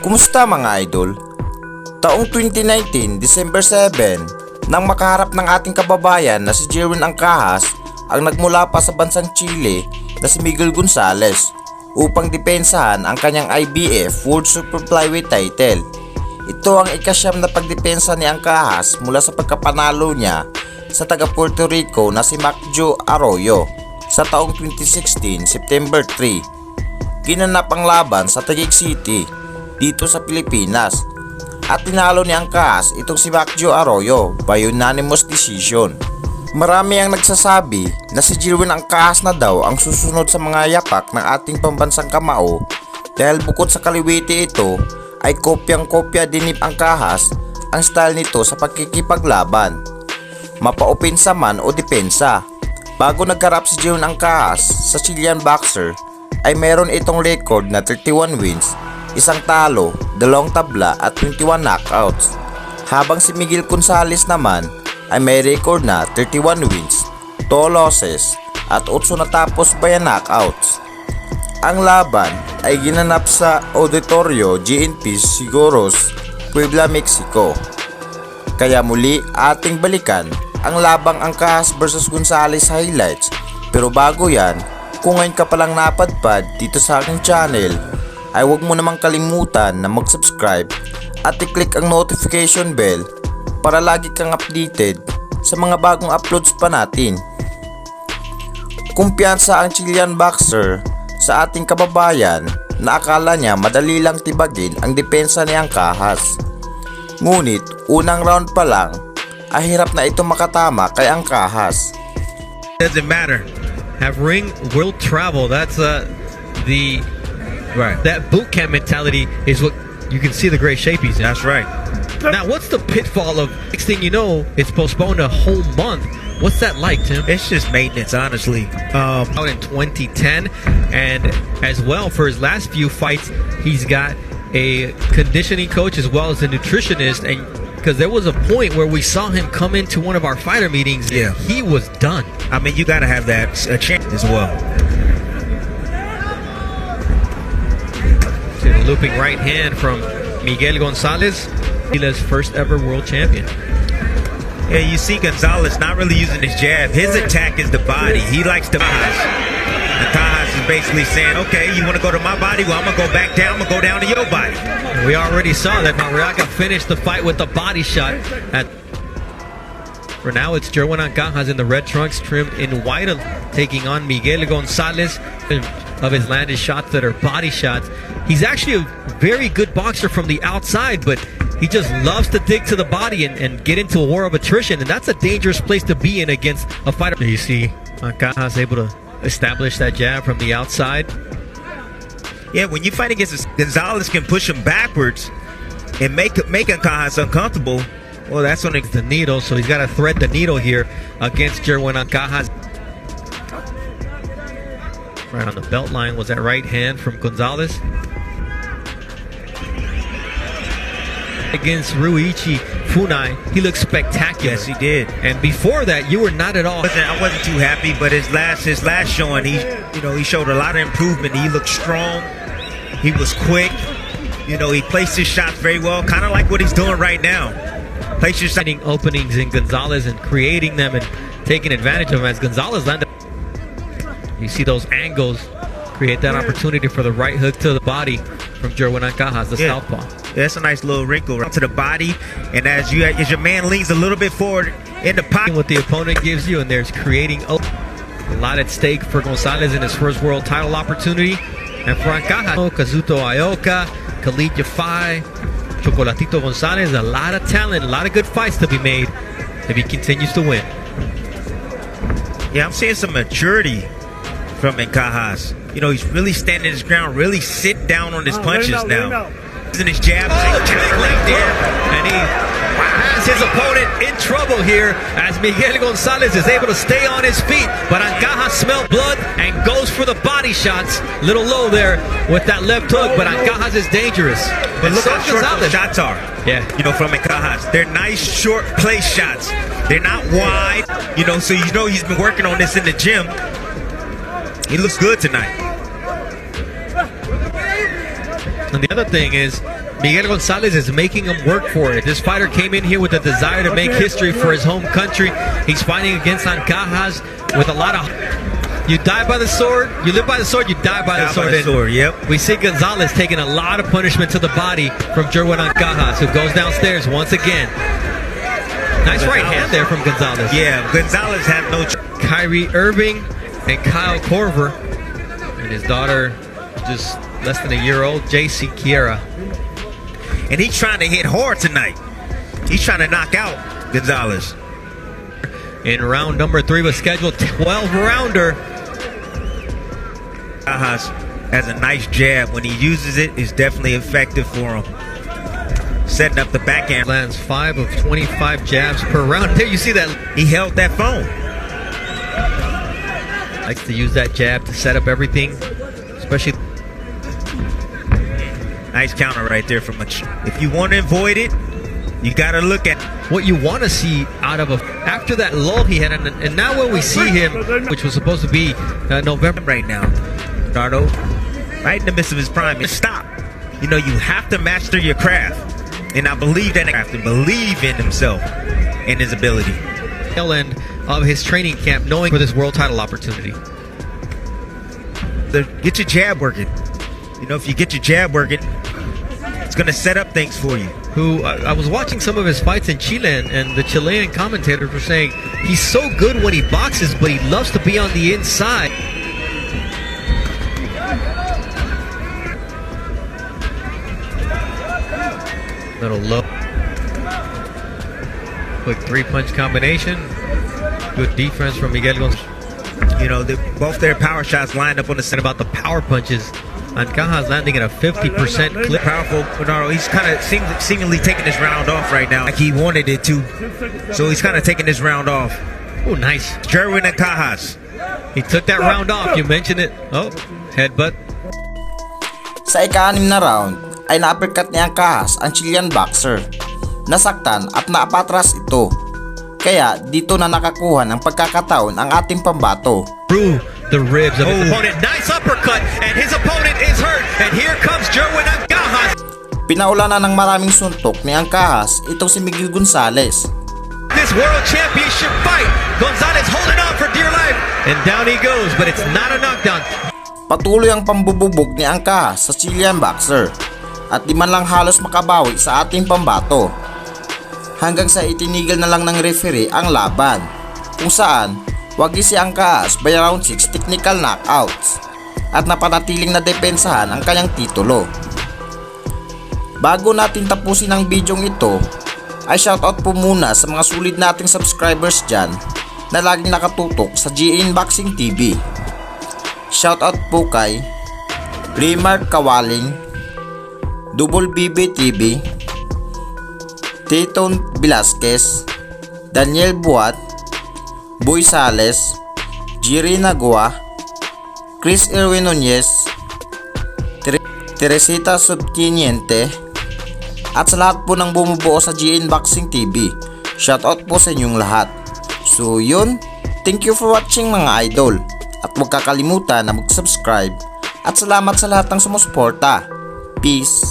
Kumusta mga idol? Taong 2019, December 7, nang makaharap ng ating kababayan na si Chelian Ancajas ang nagmula pa sa bansang Chile na si Miguel Gonzalez upang depensahan ang kanyang IBF World Super Flyweight title. Ito ang ikasyam na pagdepensa ni Ancajas mula sa pagkapanalo niya sa taga Puerto Rico na si Magjo Arroyo sa taong 2016, September 3. Ginanap ang laban sa Taguig City dito sa Pilipinas at tinalo ni Ancajas itong si Magjo Arroyo by unanimous decision. Marami ang nagsasabi na si Chelian Ancajas na daw ang susunod sa mga yapak ng ating pambansang kamao dahil bukod sa kaliwiti ito ay kopyang-kopya din ni Ancajas ang style nito sa pagkikipaglaban, mapa-opensa man o depensa. Bago nagharap si Chelian Ancajas sa Chilean boxer ay meron itong record na 31 wins, isang talo, 2 tabla at 21 knockouts. Habang si Miguel Gonzalez naman ay may record na 31 wins, 2 losses at 8 natapos by knockouts. Ang laban ay ginanap sa Auditorio GNP Seguros, Puebla, Mexico. Kaya muli ating balikan ang labang Ancajas vs Gonzalez highlights. Pero bago yan, kung ngayon ka palang napadpad dito sa aking channel, ay huwag mo namang kalimutan na mag-subscribe at i-click ang notification bell para lagi kang updated sa mga bagong uploads pa natin. Kumpiyansa ang Chilean boxer sa ating kababayan na akala niya madali lang tibagin ang depensa ni Ancajas. Ngunit unang round pa lang ay hirap na ito makatama kay Ancajas. Doesn't matter. Have ring will travel. That's the right. That boot camp mentality is what you can see the great shape he's in. That's right. Now, what's the pitfall of next thing you know, it's postponed a whole month? What's that like, Tim? It's just maintenance, honestly. Out in 2010, and as well for his last few fights, he's got a conditioning coach as well as a nutritionist, and because there was a point where we saw him come into one of our fighter meetings, yeah, he was done. I mean, you got to have that chance as well. See the looping right hand from Miguel Gonzalez, Chile's first ever world champion. Yeah, you see Gonzalez not really using his jab. His attack is the body. He likes the Ancajas. Ancajas is basically saying, okay, you want to go to my body? Well, I'm going to go back down. I'm going to go down to your body. We already saw that Mariaga finished the fight with a body shot. For now, it's Chelian Ancajas in the red trunks, trimmed in white, taking on Miguel Gonzalez of his landed shots that are body shots. He's actually a very good boxer from the outside, but he just loves to dig to the body and get into a war of attrition, and that's a dangerous place to be in against a fighter. You see Ancajas able to establish that jab from the outside. Yeah, when you fight against Gonzalez can push him backwards and make Ancajas uncomfortable. Well, that's when it's the needle, so he's got to thread the needle here against Chelian Ancajas. Right on the belt line was that right hand from Gonzalez. Against Ruichi Funai, he looked spectacular. Yes, he did. And before that, you were not at all. I wasn't too happy, but his last showing, he showed a lot of improvement. He looked strong. He was quick. He placed his shots very well, kind of like what he's doing right now. Finding openings in Gonzalez and creating them and taking advantage of them as Gonzalez landed. You see those angles create that opportunity for the right hook to the body from Chelian Ancajas, the southpaw. Yeah, that's a nice little wrinkle right to the body, and as your man leans a little bit forward in the pocket, what the opponent gives you, and there's creating a lot at stake for Gonzalez in his first world title opportunity, and for Ancajas, Kazuto Ioka, Khalid Yafai, Chocolatito Gonzalez, a lot of talent, a lot of good fights to be made if he continues to win. Yeah, I'm seeing some maturity from Ancajas. He's really standing his ground, really sit down on his punches now. Using his jab, left there, and he has his opponent in trouble here as Miguel Gonzalez is able to stay on his feet, but Ancajas smelled blood and goes for the body shots. Little low there with that left hook, but Ancajas is dangerous. But look how short those shots are. Yeah, from Ancajas. They're nice short place shots. They're not wide, so he's been working on this in the gym. He looks good tonight. And the other thing is, Miguel Gonzalez is making him work for it. This fighter came in here with a desire to make history for his home country. He's fighting against Ancajas with a lot of... You die by the sword, you live by the sword, you die by the sword. Yep. We see Gonzalez taking a lot of punishment to the body from Jerwin Ancajas, who goes downstairs once again. Nice right hand there from Gonzalez. Yeah, Gonzalez had no... Kyrie Irving and Kyle Korver, and his daughter, just less than a year old, JC Kiera. And he's trying to hit hard tonight. He's trying to knock out Gonzalez. In round number 3 was scheduled 12-rounder. Ancajas has a nice jab. When he uses it, it's definitely effective for him. Setting up the backhand. Lands 5 of 25 jabs per round. There you see that. He held that phone. Likes to use that jab to set up everything, especially. Nice counter right there from Mach. If you want to avoid it, you got to look at what you want to see out of after that lull he had, and now when we see him, which was supposed to be November right now, Nardo, right in the midst of his prime. Stop. You know, you have to master your craft, and I believe that. Have to believe in himself and his ability. Tail end of his training camp, knowing for this world title opportunity. Get your jab working. You know, if you get your jab working, it's going to set up things for you. I was watching some of his fights in Chelian, and the Chilean commentators were saying he's so good when he boxes, but he loves to be on the inside. Little low. Quick 3-punch combination. Good defense from Miguel Gonzalez. You know, both their power shots lined up on the center. About the power punches. Ancajas landing at a 50% clip. Powerful Bernardo. He's kind of seemingly taking this round off right now, like he wanted it to. So he's kind of taking this round off. Oh, nice. Jerwin Ancajas. He took that round off. You mentioned it. Oh, headbutt. Sa ika-6 na round ay na-uppercut ni Ancajas ang Chilean boxer. Nasaktan at naapatras ito. Kaya dito na nakakuha ng pagkakataon ang ating pambato. Through the ribs of his opponent. Nice uppercut, and his opponent is hurt. And here comes Jerwin Ancajas. Pinaulanan ng maraming suntok ni Ancajas itong si Miguel Gonzalez. This world championship fight. Gonzalez holding on for dear life. And down he goes, but it's not a knockdown. Patuloy ang pambububog ni Ancajas sa Chilean boxer at di man lang halos makabawi sa ating pambato. Hanggang sa itinigil na lang ng referee ang laban, kung saan wagi si Ancajas by round 6 technical knockouts at napanatiling na depensahan ang kanyang titulo. Bago natin tapusin ang bidyong ito, ay shoutout po muna sa mga sulit nating subscribers dyan na laging nakatutok sa GN Boxing TV. Shoutout po kay Remark Kawaling, Double BB TV, Titon Velasquez, Daniel Buat, Boy Sales, Jiri Nagua, Chris Erwin Nunez, Teresita Subtiniente, at sa lahat po ng bumubuo sa GN Boxing TV. Shoutout po sa inyong lahat. So yun, thank you for watching mga idol. At huwag kakalimutan na mag-subscribe. At salamat sa lahat ng sumusuporta. Peace!